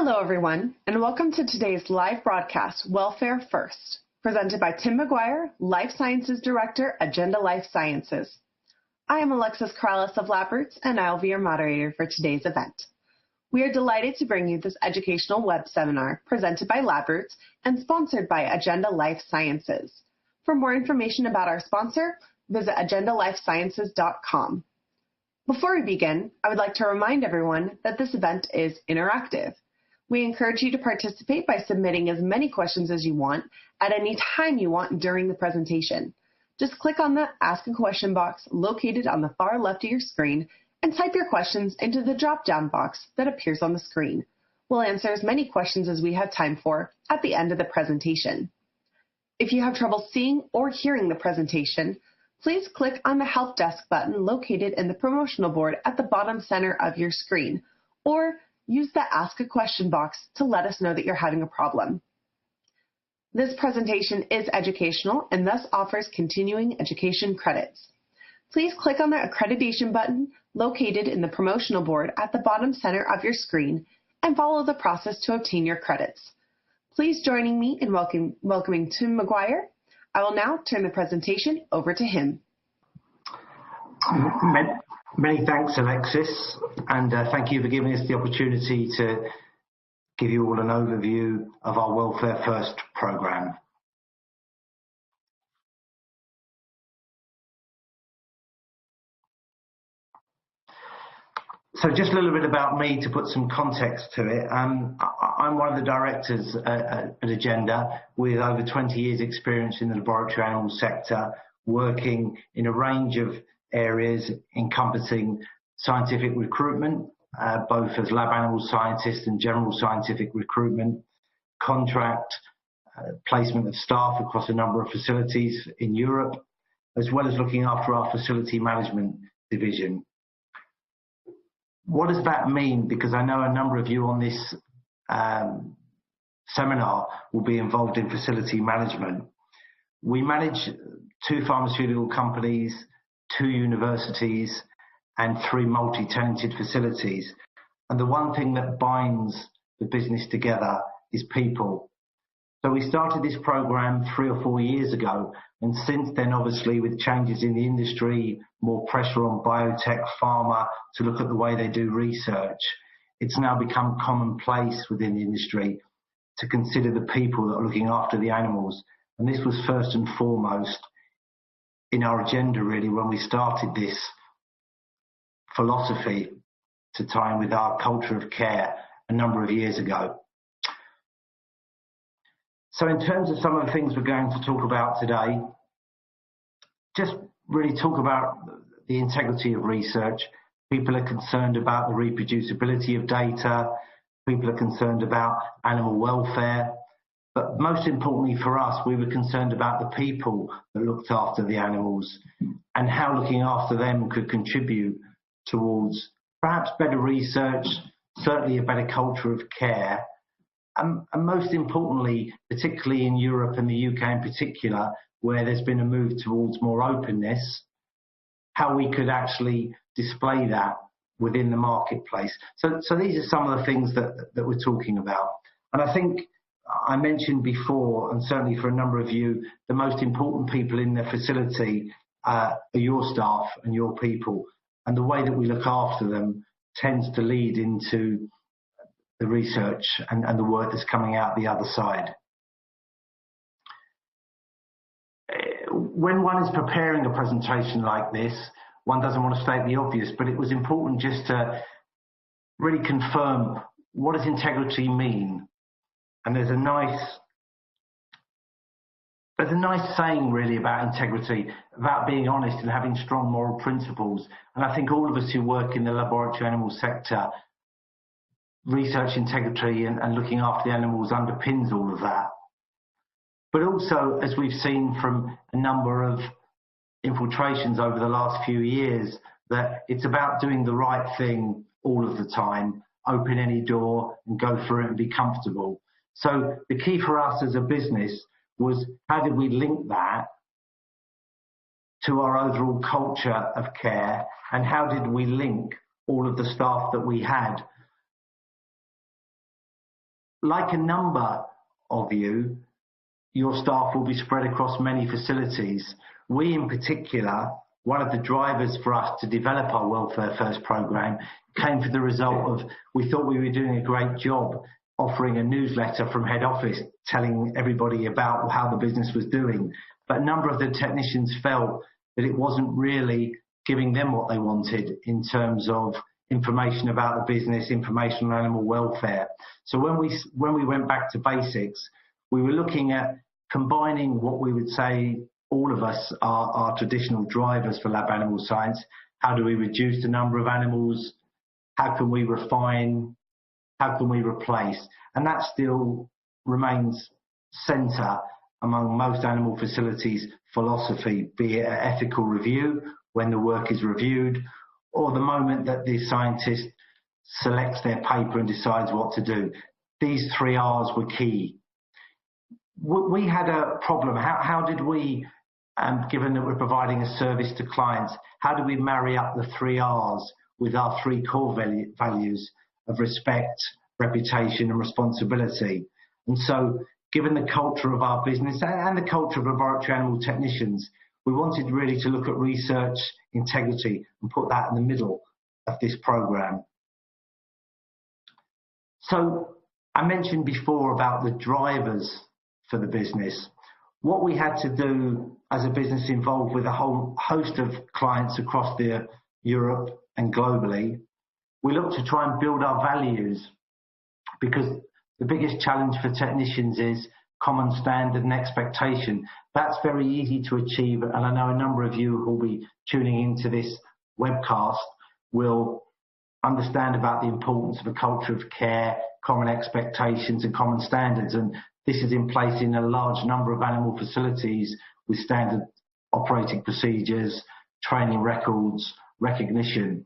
Hello, everyone, and welcome to today's live broadcast, Welfare First, presented by Tim McGuire, Life Sciences Director, Agenda Life Sciences. I am Alexis Corrales of LabRoots, and I'll be your moderator for today's event. We are delighted to bring you this educational web seminar presented by LabRoots and sponsored by Agenda Life Sciences. For more information about our sponsor, visit agendalifesciences.com. Before we begin, I would like to remind everyone that this event is interactive. We encourage you to participate by submitting as many questions as you want at any time you want during the presentation. Just click on the Ask a Question box located on the far left of your screen and type your questions into the drop-down box that appears on the screen. We'll answer as many questions as we have time for at the end of the presentation. If you have trouble seeing or hearing the presentation, please click on the Help Desk button located in the promotional board at the bottom center of your screen, or use the Ask a Question box to let us know that you're having a problem. This presentation is educational and thus offers continuing education credits. Please click on the accreditation button located in the promotional board at the bottom center of your screen and follow the process to obtain your credits. Please join me in welcoming Tim McGuire. I will now turn the presentation over to him. Many thanks, Alexis, and thank you for giving us the opportunity to give you all an overview of our Welfare First programme. So just a little bit about me to put some context to it. I'm one of the directors at Agenda with over 20 years experience in the laboratory animal sector, working in a range of areas encompassing scientific recruitment, both as lab animal scientists and general scientific recruitment, contract, placement of staff across a number of facilities in Europe, as well as looking after our facility management division. What does that mean? Because I know a number of you on this seminar will be involved in facility management. We manage 2 pharmaceutical companies, 2 universities, and 3 multi-tenanted facilities. And the one thing that binds the business together is people. So we started this program 3 or 4 years ago, and since then, obviously, with changes in the industry, more pressure on biotech, pharma to look at the way they do research, it's now become commonplace within the industry to consider the people that are looking after the animals. And this was first and foremost in our agenda, really, when we started this philosophy to tie in with our culture of care a number of years ago. So in terms of some of the things we're going to talk about today, just really talk about the integrity of research. People are concerned about the reproducibility of data. People are concerned about animal welfare. But most importantly for us, we were concerned about the people that looked after the animals and how looking after them could contribute towards perhaps better research, certainly a better culture of care, and most importantly, particularly in Europe and the UK in particular, where there's been a move towards more openness, how we could actually display that within the marketplace. So these are some of the things that we're talking about. And I think I mentioned before, and certainly for a number of you, the most important people in the facility are your staff and your people. And the way that we look after them tends to lead into the research and the work that's coming out the other side. When one is preparing a presentation like this, one doesn't want to state the obvious, but it was important just to really confirm, what does integrity mean? And there's a nice saying really about integrity, about being honest and having strong moral principles. And I think all of us who work in the laboratory animal sector, research integrity and looking after the animals underpins all of that. But also, as we've seen from a number of infiltrations over the last few years, that it's about doing the right thing all of the time, open any door and go through it and be comfortable. So the key for us as a business was, how did we link that to our overall culture of care, and how did we link all of the staff that we had like a number of you, your staff will be spread across many facilities. We in particular, one of the drivers for us to develop our Welfare First programme came from the result of, we thought we were doing a great job offering a newsletter from head office telling everybody about how the business was doing. But a number of the technicians felt that it wasn't really giving them what they wanted in terms of information about the business, information on animal welfare. So when we went back to basics, we were looking at combining what we would say all of us are traditional drivers for lab animal science. How do we reduce the number of animals? How can we refine? How can we replace? And that still remains centre among most animal facilities philosophy, be it an ethical review when the work is reviewed, or the moment that the scientist selects their paper and decides what to do. These 3 R's were key. We had a problem. How did we, given that we're providing a service to clients, how do we marry up the 3 R's with our 3 core values of respect, reputation and responsibility? And so, given the culture of our business and the culture of laboratory animal technicians, we wanted really to look at research integrity and put that in the middle of this programme. So I mentioned before about the drivers for the business. What we had to do as a business involved with a whole host of clients across Europe and globally, we looked to try and build our values, because the biggest challenge for technicians is common standard and expectation. That's very easy to achieve, and I know a number of you who will be tuning into this webcast will understand about the importance of a culture of care, common expectations and common standards, and this is in place in a large number of animal facilities with standard operating procedures, training records, recognition.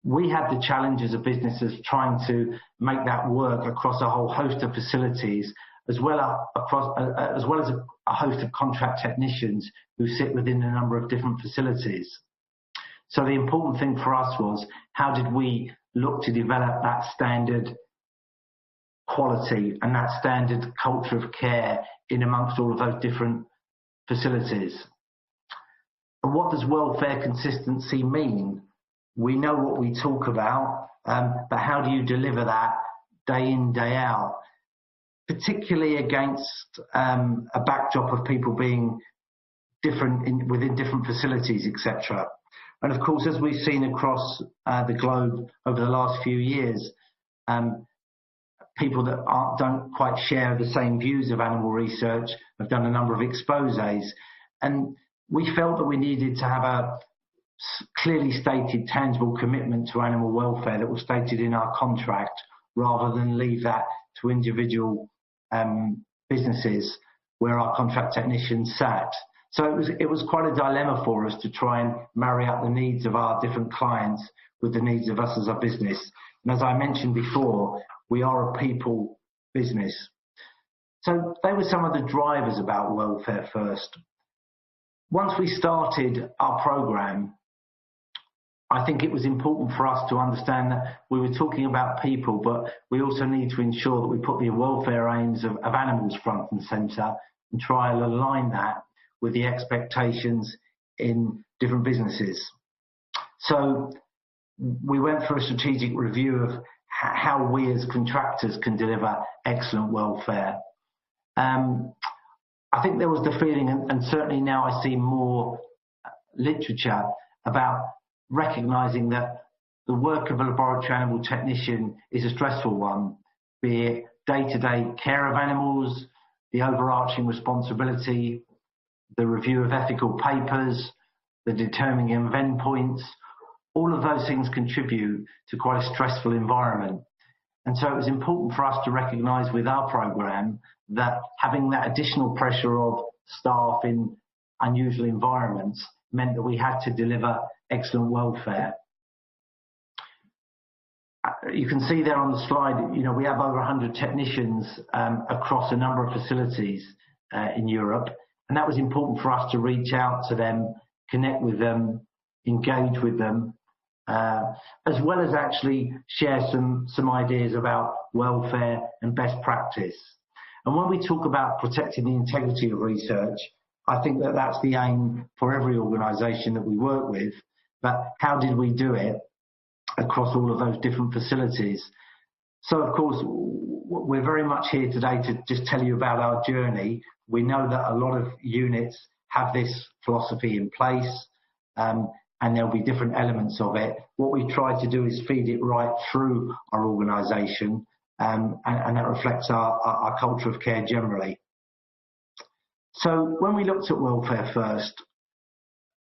We had the challenge as a business of trying to make that work across a whole host of facilities, as well as a host of contract technicians who sit within a number of different facilities. So the important thing for us was, how did we look to develop that standard quality and that standard culture of care in amongst all of those different facilities? And what does welfare consistency mean? We know what we talk about, but how do you deliver that day in, day out? Particularly against a backdrop of people being different within different facilities, etc. And of course, as we've seen across the globe over the last few years, people that don't quite share the same views of animal research have done a number of exposés. And we felt that we needed to have a clearly stated, tangible commitment to animal welfare that was stated in our contract, rather than leave that to individual businesses where our contract technicians sat. So it was quite a dilemma for us to try and marry up the needs of our different clients with the needs of us as a business. And as I mentioned before, we are a people business. So they were some of the drivers about Welfare First. Once we started our programme, I think it was important for us to understand that we were talking about people, but we also need to ensure that we put the welfare aims of animals front and centre and try and align that with the expectations in different businesses. So we went through a strategic review of how we as contractors can deliver excellent welfare. I think there was the feeling, and certainly now I see more literature about recognising that the work of a laboratory animal technician is a stressful one, be it day-to-day care of animals, the overarching responsibility, the review of ethical papers, the determining of endpoints. All of those things contribute to quite a stressful environment. And so it was important for us to recognise with our programme that having that additional pressure of staff in unusual environments meant that we had to deliver excellent welfare. You can see there on the slide, you know, we have over 100 technicians across a number of facilities in Europe, and that was important for us to reach out to them, connect with them, engage with them, as well as actually share some ideas about welfare and best practice. And when we talk about protecting the integrity of research, I think that that's the aim for every organisation that we work with. But how did we do it across all of those different facilities? So, of course, we're very much here today to just tell you about our journey. We know that a lot of units have this philosophy in place, and there'll be different elements of it. What we try to do is feed it right through our organisation, and that reflects our culture of care generally. So when we looked at welfare first,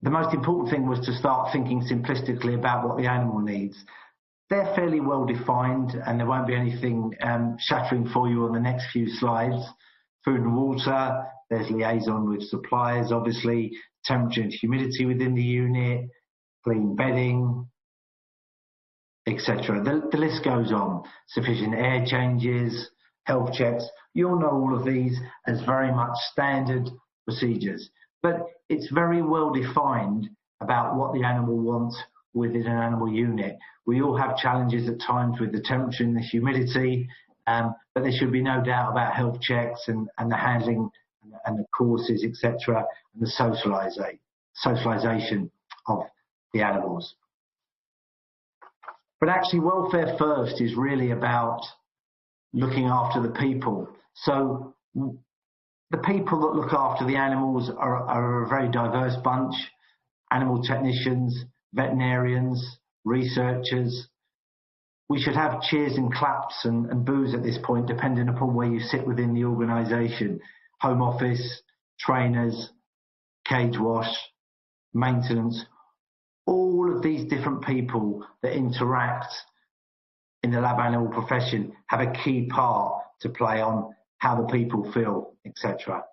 the most important thing was to start thinking simplistically about what the animal needs. They're fairly well defined, and there won't be anything shattering for you on the next few slides. Food and water, there's liaison with suppliers, obviously, temperature and humidity within the unit, clean bedding, etc. The list goes on. Sufficient air changes, health checks. You'll know all of these as very much standard procedures. But it's very well defined about what the animal wants within an animal unit. We all have challenges at times with the temperature and the humidity, but there should be no doubt about health checks and the handling and the courses, etc., and the socialisation of the animals. But actually, welfare first is really about looking after the people. So the people that look after the animals are a very diverse bunch: animal technicians, veterinarians, researchers. We should have cheers and claps and boos at this point, depending upon where you sit within the organisation. Home office, trainers, cage wash, maintenance, all of these different people that interact in the lab animal profession have a key part to play on how the people feel, etc.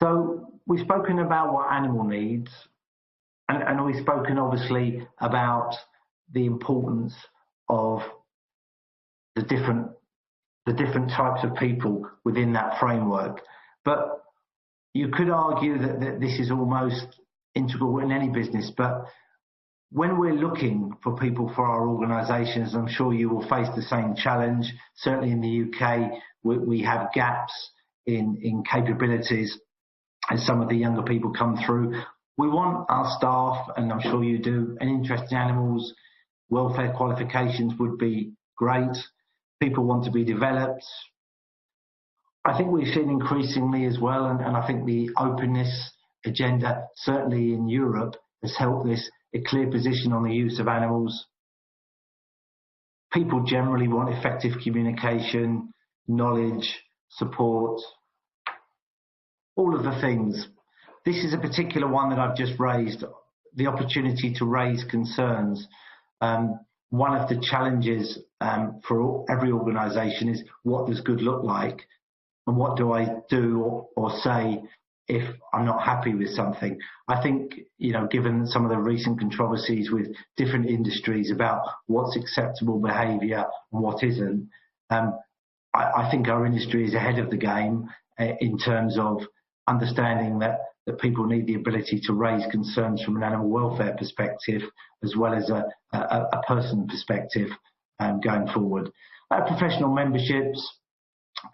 So we've spoken about what animal needs, and we've spoken obviously about the importance of the different types of people within that framework. But you could argue that this is almost integral in any business. But when we're looking for people for our organisations, I'm sure you will face the same challenge. Certainly in the UK, we have gaps in capabilities as some of the younger people come through. We want our staff, and I'm sure you do, an interest in animals. Welfare qualifications would be great. People want to be developed. I think we've seen increasingly as well, and I think the openness agenda, certainly in Europe, has helped this, a clear position on the use of animals. People generally want effective communication, knowledge, support, all of the things. This is a particular one that I've just raised, the opportunity to raise concerns. One of the challenges for every organisation is, what does good look like? And what do I do or say if I'm not happy with something? I think, given some of the recent controversies with different industries about what's acceptable behaviour and what isn't, I think our industry is ahead of the game in terms of understanding that people need the ability to raise concerns from an animal welfare perspective as well as a person perspective going forward. Professional memberships,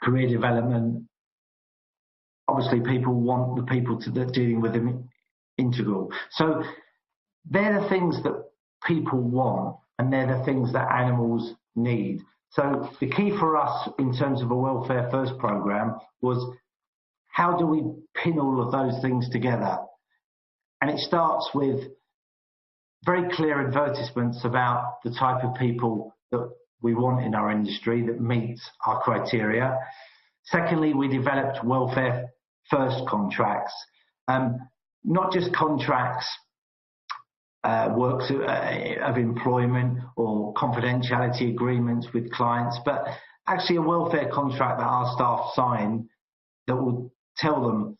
career development. Obviously, people want the people that are dealing with them integral. So they're the things that people want, and they're the things that animals need. So the key for us in terms of a Welfare First programme was, how do we pin all of those things together? And it starts with very clear advertisements about the type of people that we want in our industry that meets our criteria. Secondly, we developed Welfare First contracts, not just contracts, works of employment or confidentiality agreements with clients, but actually a welfare contract that our staff sign that will tell them,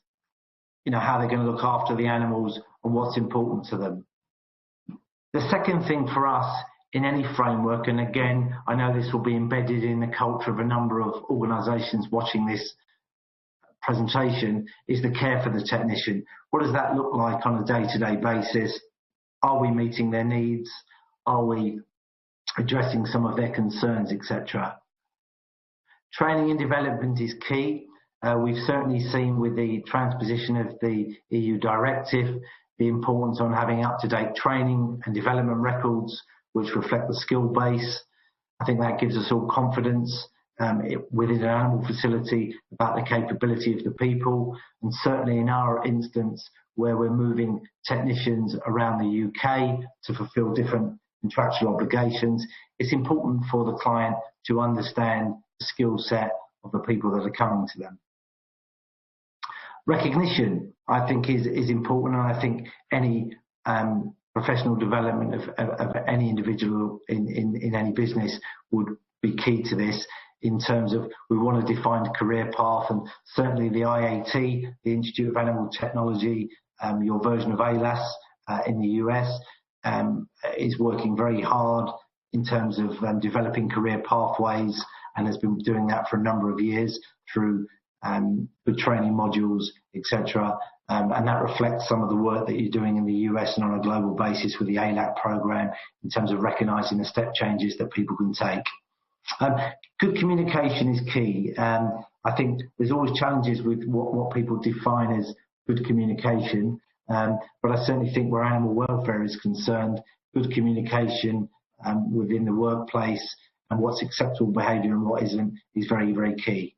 how they're going to look after the animals and what's important to them. The second thing for us in any framework, and again, I know this will be embedded in the culture of a number of organisations watching this presentation, is the care for the technician. What does that look like on a day-to-day basis? Are we meeting their needs? Are we addressing some of their concerns, etc.? Training and development is key. We've certainly seen with the transposition of the EU directive the importance on having up-to-date training and development records which reflect the skill base. I think that gives us all confidence within an animal facility about the capability of the people, and certainly in our instance where we're moving technicians around the UK to fulfil different contractual obligations, it's important for the client to understand the skill set of the people that are coming to them. Recognition, I think, is important, and I think any professional development of any individual in any business would be key to this, in terms of we want a defined career path, and certainly the IAT, the Institute of Animal Technology, your version of ALAS in the US, is working very hard in terms of developing career pathways, and has been doing that for a number of years through the training modules, etc. And that reflects some of the work that you're doing in the US and on a global basis with the ALAC program in terms of recognising the step changes that people can take. Good communication is key. I think there's always challenges with what people define as good communication, but I certainly think where animal welfare is concerned, good communication within the workplace and what's acceptable behaviour and what isn't is very, very key.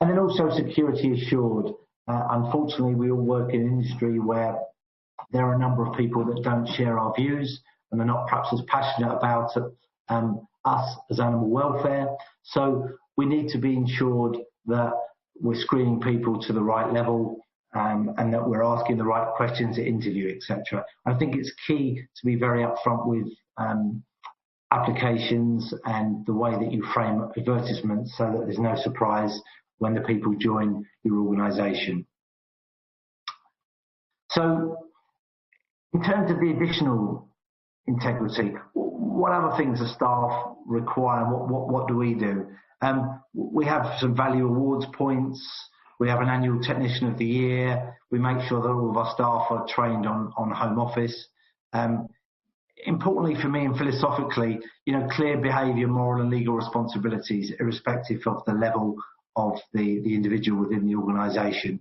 And then also security assured. Unfortunately, we all work in an industry where there are a number of people that don't share our views and they're not perhaps as passionate about us as animal welfare. So we need to be ensured that we're screening people to the right level and that we're asking the right questions at interview, etc. I think it's key to be very upfront with applications and the way that you frame advertisements so that there's no surprise when the people join your organisation. So in terms of the additional integrity, what other things do staff require? What do we do? We have some value awards points. We have an annual technician of the year. We make sure that all of our staff are trained on home office. Importantly for me and philosophically, clear behaviour, moral and legal responsibilities, irrespective of the level of the individual within the organisation.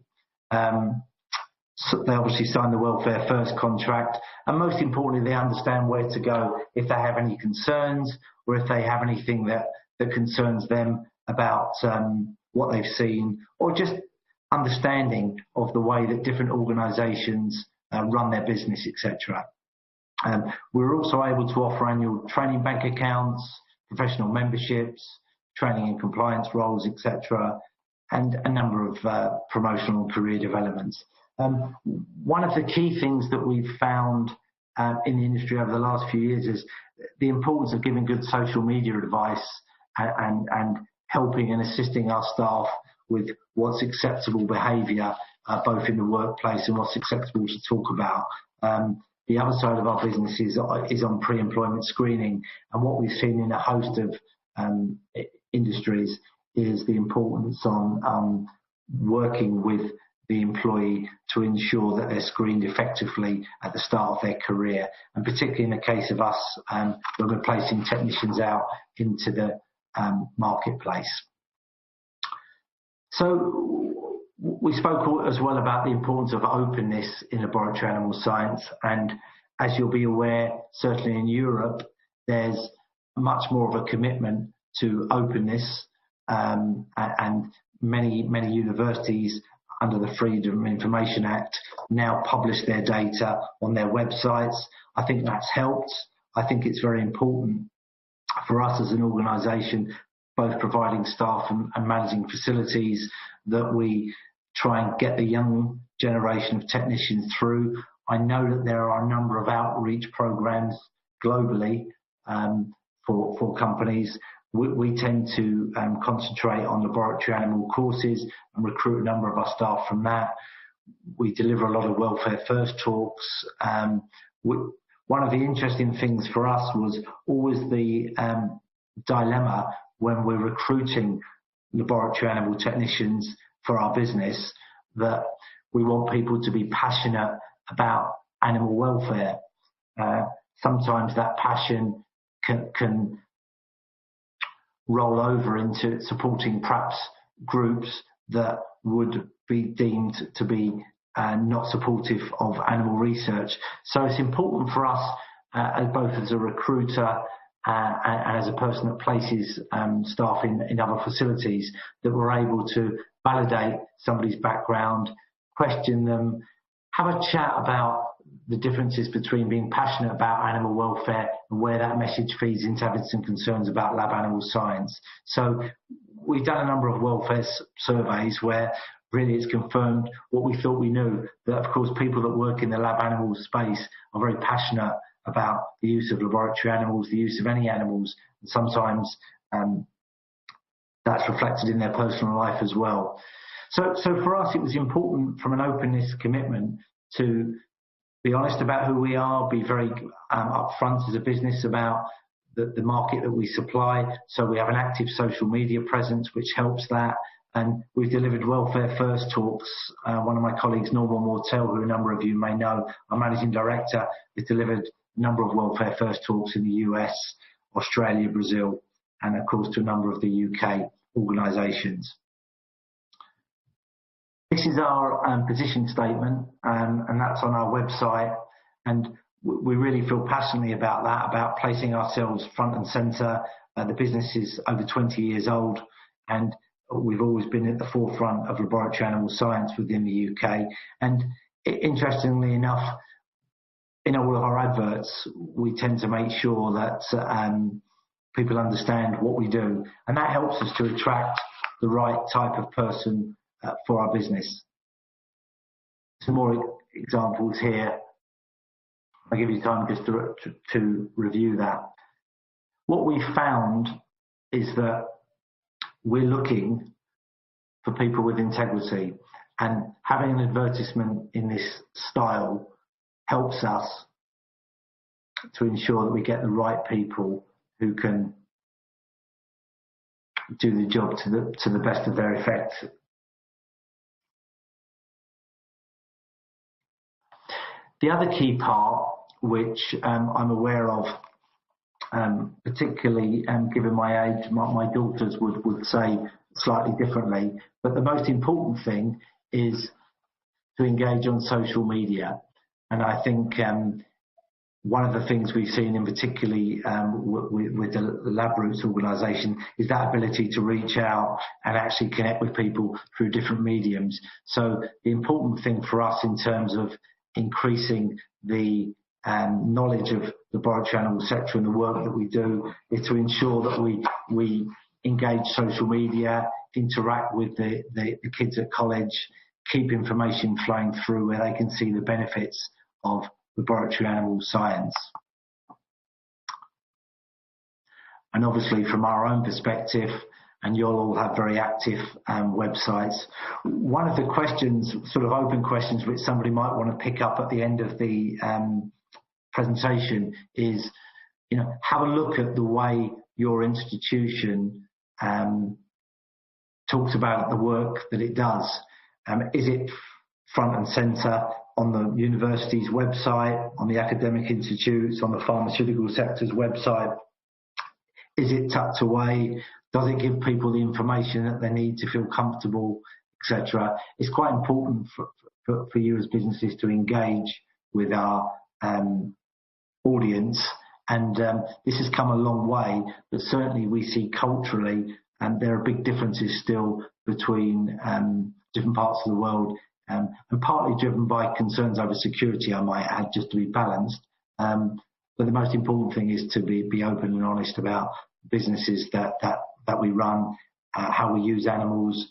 So they obviously sign the Welfare First contract, and most importantly, they understand where to go if they have any concerns or if they have anything that concerns them about what they've seen, or just understanding of the way that different organisations run their business, etc. We're also able to offer annual training bank accounts, professional memberships, training and compliance roles, etc., and a number of promotional and career developments. One of the key things that we've found in the industry over the last few years is the importance of giving good social media advice and helping and assisting our staff with what's acceptable behaviour, both in the workplace and what's acceptable to talk about. The other side of our business is on pre-employment screening, and what we've seen in a host of industries is the importance on working with the employee to ensure that they're screened effectively at the start of their career, and particularly in the case of us when we're placing technicians out into the marketplace. So we spoke as well about the importance of openness in laboratory animal science, and as you'll be aware, certainly in Europe, there's much more of a commitment to openness, and many universities under the Freedom of Information Act now publish their data on their websites. I think that's helped. I think it's very important for us as an organisation, both providing staff and managing facilities, that we try and get the young generation of technicians through. I know that there are a number of outreach programs globally for companies. We tend to concentrate on laboratory animal courses and recruit a number of our staff from that. We deliver a lot of Welfare First talks. One of the interesting things for us was always the dilemma when we're recruiting laboratory animal technicians for our business, that we want people to be passionate about animal welfare. sometimes that passion can roll over into supporting perhaps groups that would be deemed to be not supportive of animal research. So it's important for us, both as a recruiter and as a person that places staff in other facilities, that we're able to validate somebody's background, question them, have a chat about the differences between being passionate about animal welfare and where that message feeds into having some concerns about lab animal science. So we've done a number of welfare surveys where really it's confirmed what we thought we knew, that of course people that work in the lab animal space are very passionate about the use of laboratory animals, the use of any animals, and sometimes that's reflected in their personal life as well. So for us it was important from an openness commitment to be honest about who we are, be very upfront as a business about the market that we supply. So we have an active social media presence which helps that, and we've delivered Welfare First talks. One of my colleagues, Norman Mortel, who a number of you may know, our managing director, has delivered a number of Welfare First talks in the US, Australia, Brazil, and of course to a number of the UK organisations. This is our position statement, and that's on our website, and we really feel passionately about that, about placing ourselves front and centre. The business is over 20 years old, and we've always been at the forefront of laboratory animal science within the UK. And interestingly enough, in all of our adverts, we tend to make sure that people understand what we do, and that helps us to attract the right type of person for our business. Some more examples here. I'll give you time just to review that. What we found is that we're looking for people with integrity, and having an advertisement in this style helps us to ensure that we get the right people who can do the job to the best of their effect. The other key part, which I'm aware of, particularly given my age, my daughters would say slightly differently, but the most important thing is to engage on social media. And I think one of the things we've seen, in particularly with the Lab Roots organisation, is that ability to reach out and actually connect with people through different mediums. So the important thing for us in terms of increasing the knowledge of the laboratory animal sector and the work that we do is to ensure that we engage social media, interact with the kids at college, keep information flowing through where they can see the benefits of laboratory animal science. And obviously from our own perspective, and you'll all have very active websites. One of the questions, sort of open questions, which somebody might want to pick up at the end of the presentation is, have a look at the way your institution talks about the work that it does. Is it front and centre on the university's website, on the academic institutes, on the pharmaceutical sector's website? Is it tucked away? Does it give people the information that they need to feel comfortable, etc.? It's quite important for you as businesses to engage with our audience, and this has come a long way, but certainly we see culturally there are big differences still between different parts of the world, and partly driven by concerns over security, I might add, just to be balanced. But the most important thing is to be open and honest about businesses that we run, how we use animals,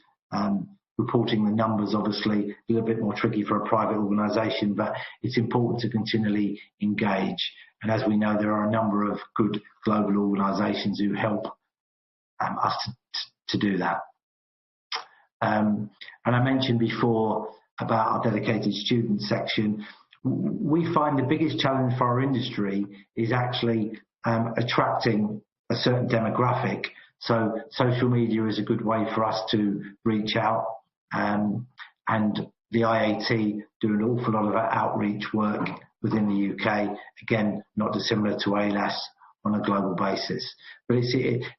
reporting the numbers, obviously a little bit more tricky for a private organisation, but it's important to continually engage. And as we know, there are a number of good global organisations who help us to do that. And I mentioned before about our dedicated student section. We find the biggest challenge for our industry is actually attracting a certain demographic. So social media is a good way for us to reach out, and the IAT do an awful lot of outreach work within the UK. Again, not dissimilar to ALAS on a global basis. But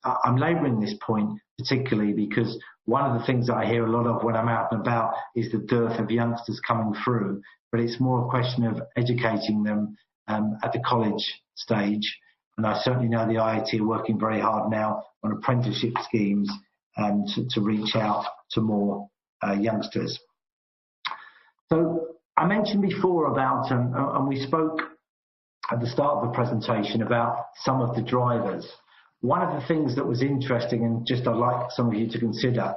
I'm labouring this point particularly because one of the things that I hear a lot of when I'm out and about is the dearth of youngsters coming through, but it's more a question of educating them at the college stage. And I certainly know the IIT are working very hard now on apprenticeship schemes to reach out to more youngsters. So I mentioned before about, and we spoke at the start of the presentation about some of the drivers. One of the things that was interesting, and just I'd like some of you to consider,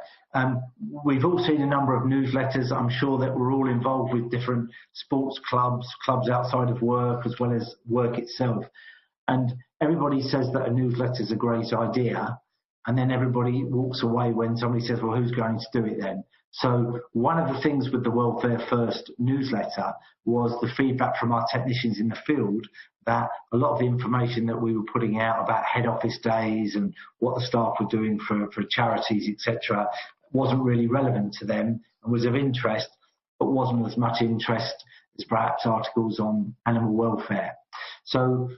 we've all seen a number of newsletters. I'm sure that we're all involved with different sports clubs, clubs outside of work, as well as work itself. And everybody says that a newsletter is a great idea, and then everybody walks away when somebody says, well, who's going to do it then? So one of the things with the Welfare First newsletter was the feedback from our technicians in the field that a lot of the information that we were putting out about head office days and what the staff were doing for charities, etc., wasn't really relevant to them and was of interest, but wasn't as much interest as perhaps articles on animal welfare. So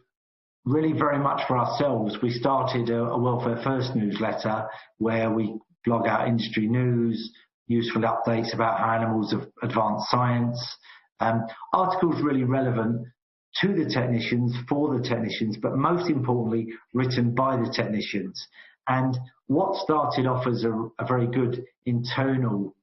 really very much for ourselves, we started a Welfare First newsletter where we blog out industry news, useful updates about how animals have advanced science, articles really relevant to the technicians, for the technicians, but most importantly, written by the technicians. And what started off as a very good internal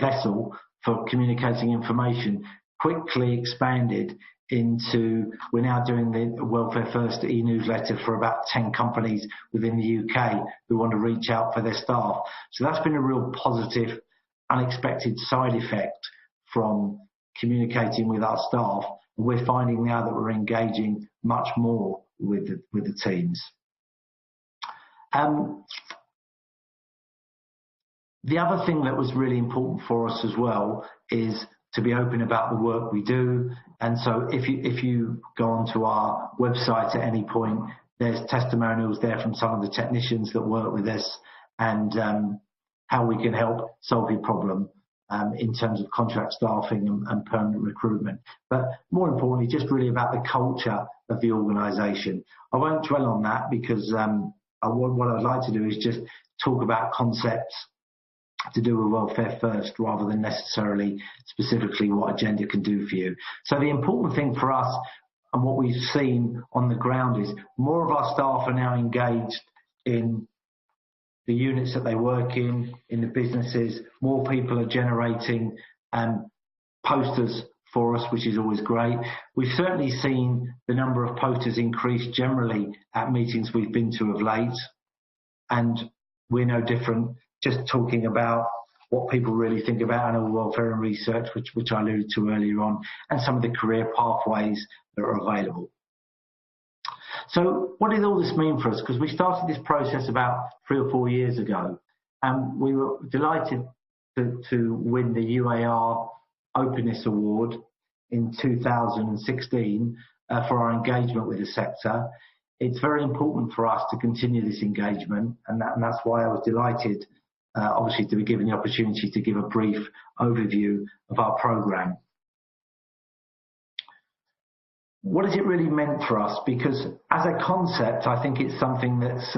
vessel for communicating information quickly expanded into, we're now doing the Welfare First e-newsletter for about 10 companies within the UK who want to reach out for their staff. So that's been a real positive, unexpected side effect from communicating with our staff. And we're finding now that we're engaging much more with the teams. The other thing that was really important for us as well is to be open about the work we do. And so if you go onto our website at any point, there's testimonials there from some of the technicians that work with us and how we can help solve your problem in terms of contract staffing and permanent recruitment. But more importantly, just really about the culture of the organisation. I won't dwell on that because what I'd like to do is just talk about concepts to do with Welfare First rather than necessarily specifically what Agenda can do for you. So the important thing for us and what we've seen on the ground is more of our staff are now engaged in the units that they work in the businesses. More people are generating posters for us, which is always great. We've certainly seen the number of posters increase generally at meetings we've been to of late, and we're no different, just talking about what people really think about animal welfare and research, which I alluded to earlier on, and some of the career pathways that are available. So what did all this mean for us? Because we started this process about 3 or 4 years ago, and we were delighted to win the UAR Openness Award in 2016 for our engagement with the sector. It's very important for us to continue this engagement, and that's why I was delighted, obviously, to be given the opportunity to give a brief overview of our programme. What has it really meant for us? Because as a concept, I think it's something that's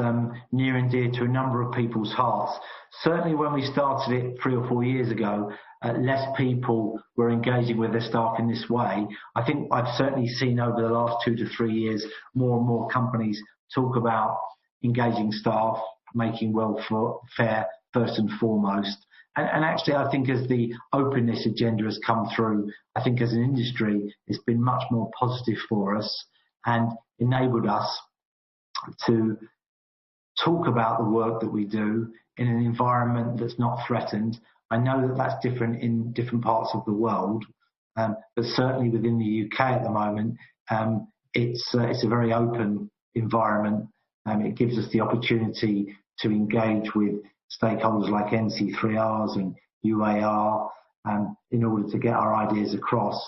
near and dear to a number of people's hearts. Certainly when we started it 3 or 4 years ago, less people were engaging with their staff in this way. I think I've certainly seen over the last 2 to 3 years, more and more companies talk about engaging staff, making welfare first and foremost. And actually, I think as the openness agenda has come through, I think as an industry, it's been much more positive for us and enabled us to talk about the work that we do in an environment that's not threatened. I know that that's different in different parts of the world, but certainly within the UK at the moment, it's a very open environment. It gives us the opportunity to engage with stakeholders like NC3Rs and UAR in order to get our ideas across.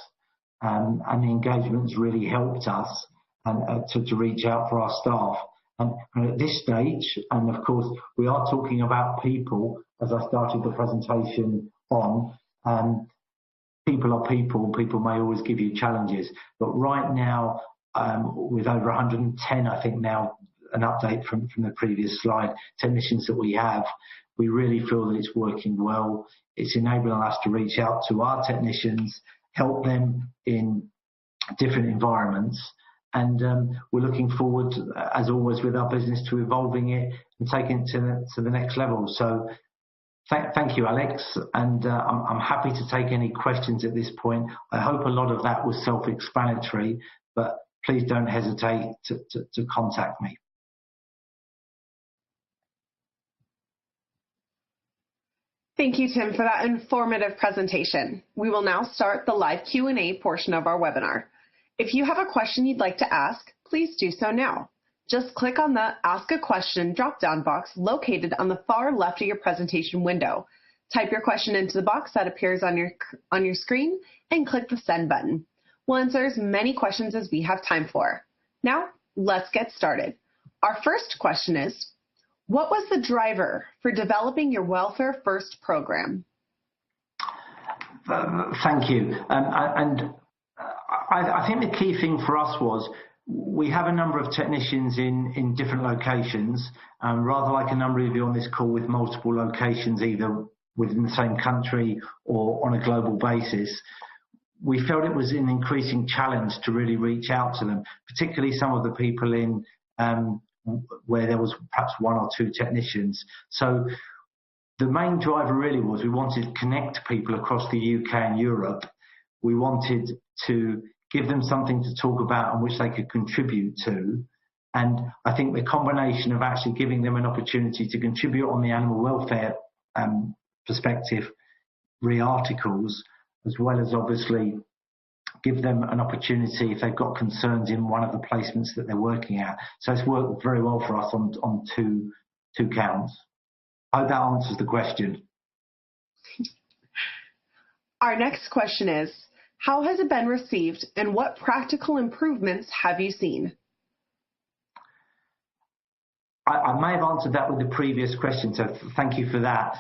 And the engagement's really helped us to reach out for our staff. And at this stage, and of course, we are talking about people, as I started the presentation on, people are people. People may always give you challenges, but right now, with over 110, I think now, an update from the previous slide, technicians that we have, we really feel that it's working well. It's enabling us to reach out to our technicians, help them in different environments, and we're looking forward, as always with our business, to evolving it and taking it to the next level. So thank you, Alex, and I'm happy to take any questions at this point. I hope a lot of that was self-explanatory, but please don't hesitate to contact me. Thank you, Tim, for that informative presentation. We will now start the live Q&A portion of our webinar. If you have a question you'd like to ask, please do so now. Just click on the Ask a Question drop-down box located on the far left of your presentation window. Type your question into the box that appears on your screen and click the Send button. We'll answer as many questions as we have time for. Now, let's get started. Our first question is, what was the driver for developing your Welfare First program? Thank you. I think the key thing for us was we have a number of technicians in different locations, rather like a number of you on this call with multiple locations, either within the same country or on a global basis. We felt it was an increasing challenge to really reach out to them, particularly some of the people in where there was perhaps one or two technicians. So the main driver really was we wanted to connect people across the UK and Europe. We wanted to give them something to talk about and which they could contribute to. And I think the combination of actually giving them an opportunity to contribute on the animal welfare perspective, re-articles, as well as obviously give them an opportunity if they've got concerns in one of the placements that they're working at. So it's worked very well for us on two counts. I hope that answers the question. Our next question is, how has it been received and what practical improvements have you seen? I may have answered that with the previous question, so thank you for that.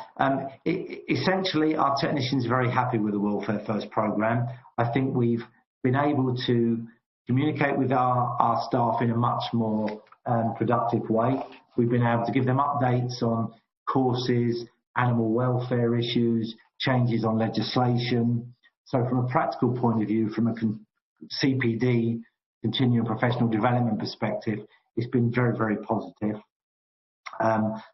Essentially, our technicians are very happy with the Welfare First program. I think we've been able to communicate with our staff in a much more productive way. We've been able to give them updates on courses, animal welfare issues, changes on legislation. So from a practical point of view, from a CPD, continuing professional development perspective, it's been very, very positive.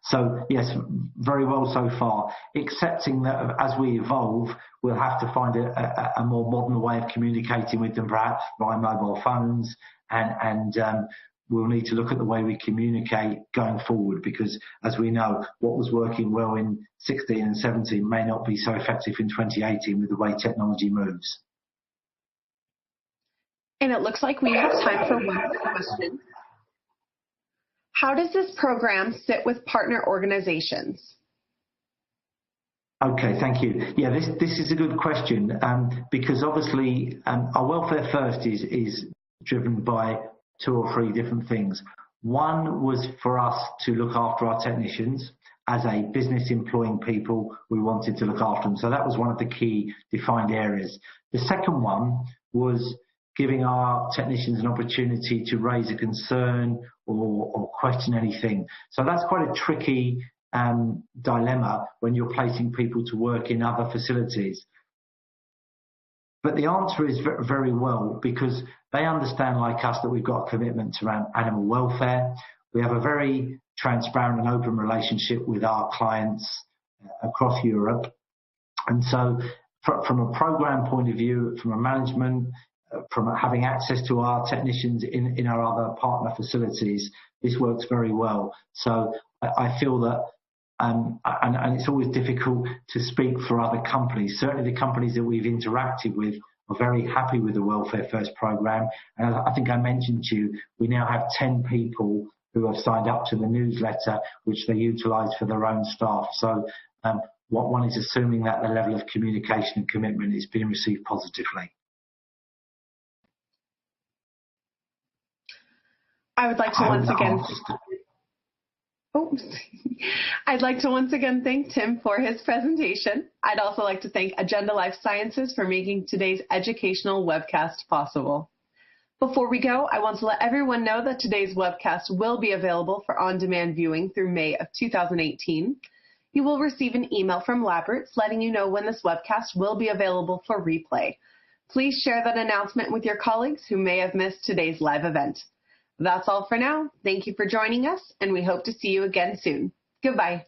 So yes, very well so far, accepting that as we evolve, we'll have to find a more modern way of communicating with them, perhaps via mobile phones, and we'll need to look at the way we communicate going forward, because as we know, what was working well in 16 and 17 may not be so effective in 2018 with the way technology moves. And it looks like we have time for one more question. How does this program sit with partner organizations? Okay, thank you. Yeah, this is a good question, because obviously our Welfare First is driven by two or three different things. One was for us to look after our technicians. As a business employing people, we wanted to look after them. So that was one of the key defined areas. The second one was giving our technicians an opportunity to raise a concern or question anything. So that's quite a tricky dilemma when you're placing people to work in other facilities. But the answer is very well, because they understand, like us, that we've got a commitment around animal welfare. We have a very transparent and open relationship with our clients across Europe. And so from a program point of view, from a management, from having access to our technicians in our other partner facilities, this works very well. So I feel that, and it's always difficult to speak for other companies. Certainly the companies that we've interacted with are very happy with the Welfare First program. And I think I mentioned to you, we now have 10 people who have signed up to the newsletter, which they utilise for their own staff. So what one is assuming that the level of communication and commitment is being received positively. I would like to once again Oh, I'd like to once again thank Tim for his presentation. I'd also like to thank Agenda Life Sciences for making today's educational webcast possible. Before we go, I want to let everyone know that today's webcast will be available for on-demand viewing through May of 2018. You will receive an email from Labyrinth letting you know when this webcast will be available for replay. Please share that announcement with your colleagues who may have missed today's live event. That's all for now. Thank you for joining us, and we hope to see you again soon. Goodbye.